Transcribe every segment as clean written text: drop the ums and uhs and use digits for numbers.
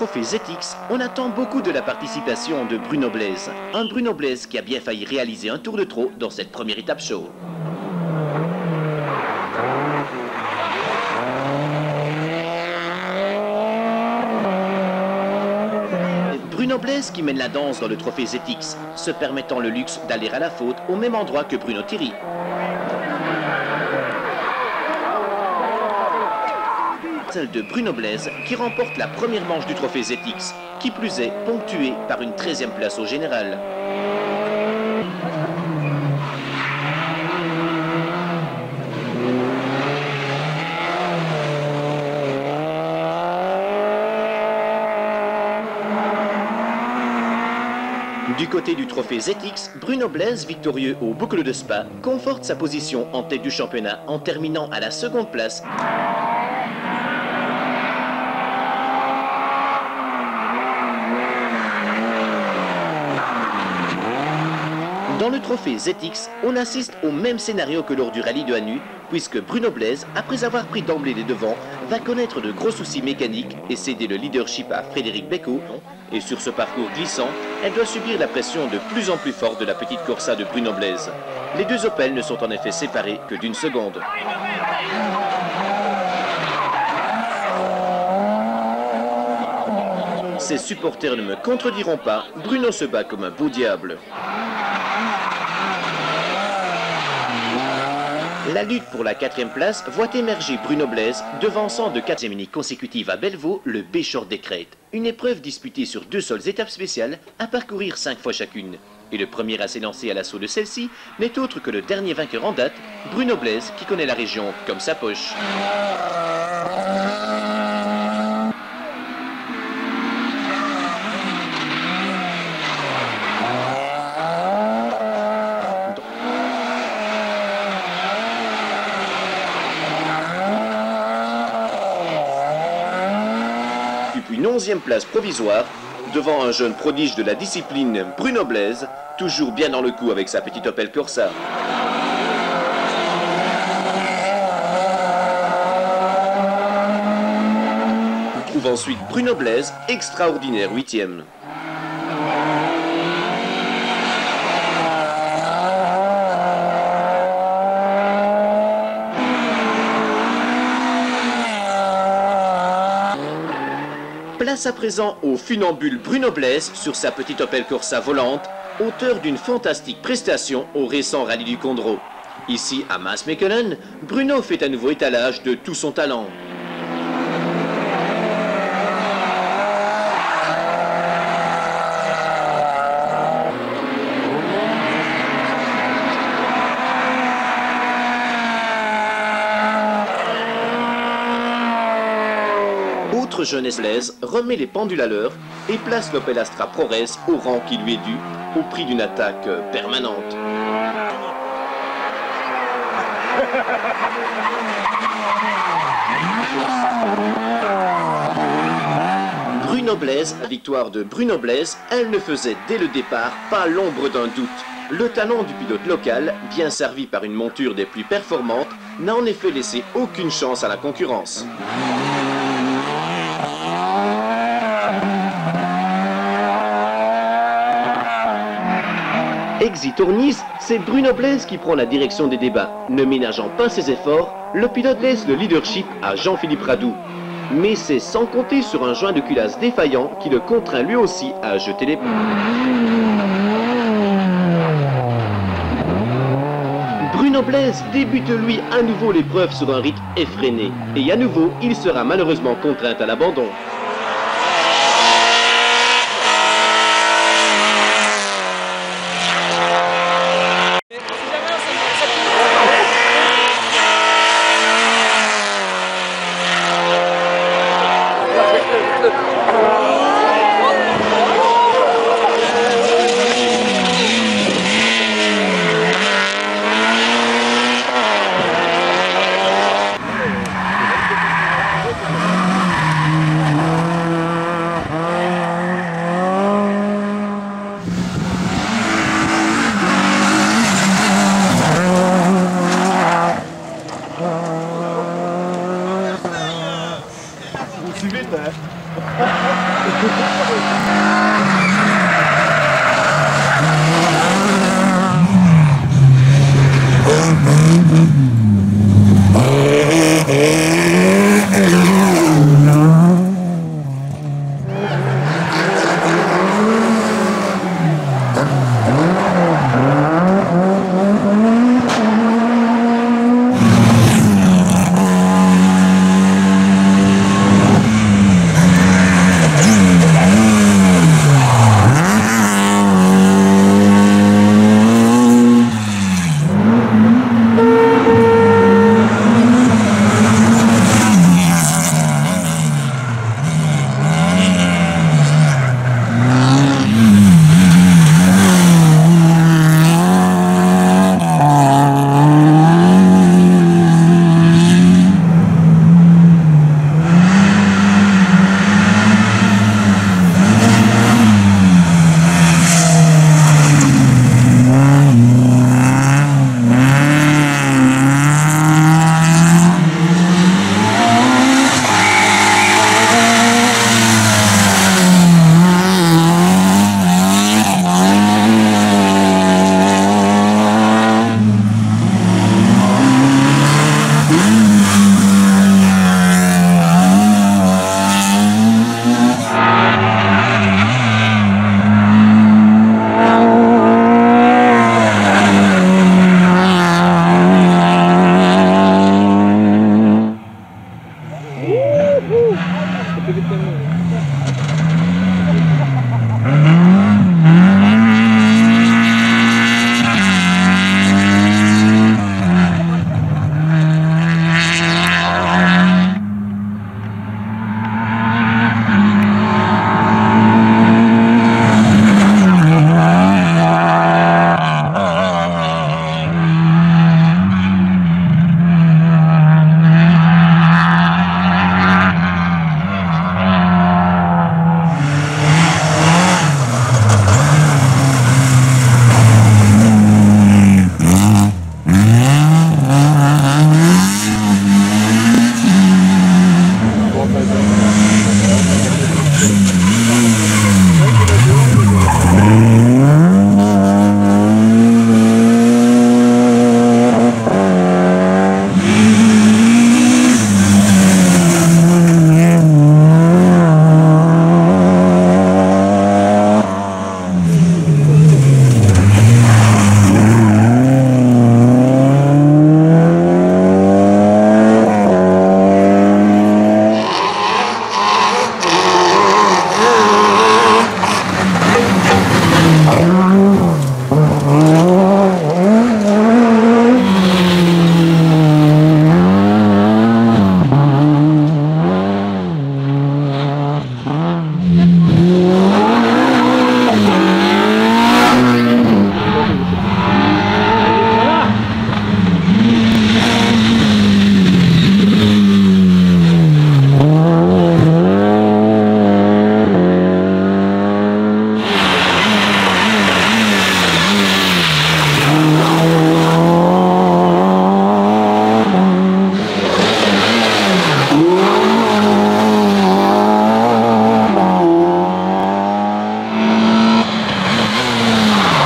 trophée ZX, on attend beaucoup de la participation de Bruno Blaise. Un Bruno Blaise qui a bien failli réaliser un tour de trop dans cette première étape show. Bruno Blaise qui mène la danse dans le trophée ZX, se permettant le luxe d'aller à la faute au même endroit que Bruno Thierry. Celle de Bruno Blaise qui remporte la première manche du trophée ZX, qui plus est ponctuée par une 13e place au général. Du côté du trophée ZX, Bruno Blaise, victorieux au boucle de Spa, conforte sa position en tête du championnat en terminant à la seconde place. Dans le trophée ZX, on assiste au même scénario que lors du rallye de Hanu, puisque Bruno Blaise, après avoir pris d'emblée les devants, va connaître de gros soucis mécaniques et céder le leadership à Frédéric Becco. Et sur ce parcours glissant, elle doit subir la pression de plus en plus forte de la petite Corsa de Bruno Blaise. Les deux Opel ne sont en effet séparés que d'une seconde. Ses supporters ne me contrediront pas, Bruno se bat comme un beau diable. La lutte pour la 4e place voit émerger Bruno Blaise, devançant de 4 séminaires consécutives à Bellevaux le B-Short des Crêtes. Une épreuve disputée sur 2 seules étapes spéciales à parcourir 5 fois chacune. Et le premier à s'élancer à l'assaut de celle-ci n'est autre que le dernier vainqueur en date, Bruno Blaise, qui connaît la région comme sa poche. Une 11e place provisoire, devant un jeune prodige de la discipline, Bruno Blaise, toujours bien dans le coup avec sa petite Opel Corsa. On trouve ensuite Bruno Blaise, extraordinaire 8e. Place à présent au funambule Bruno Blaise sur sa petite Opel Corsa volante, auteur d'une fantastique prestation au récent rallye du Condro. Ici, à Maasmechelen, Bruno fait à nouveau étalage de tout son talent. Jeunesse Blaise remet les pendules à l'heure et place l'Opel Astra ProRace au rang qui lui est dû, au prix d'une attaque permanente. Bruno Blaise, la victoire de Bruno Blaise, elle ne faisait dès le départ pas l'ombre d'un doute. Le talent du pilote local, bien servi par une monture des plus performantes, n'a en effet laissé aucune chance à la concurrence. Exit Tournis, c'est Bruno Blaise qui prend la direction des débats. Ne ménageant pas ses efforts, le pilote laisse le leadership à Jean-Philippe Radou. Mais c'est sans compter sur un joint de culasse défaillant qui le contraint lui aussi à jeter les... Bruno Blaise débute lui à nouveau l'épreuve sur un rythme effréné. Et à nouveau, il sera malheureusement contraint à l'abandon. Aussi vite, hein?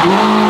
Bye.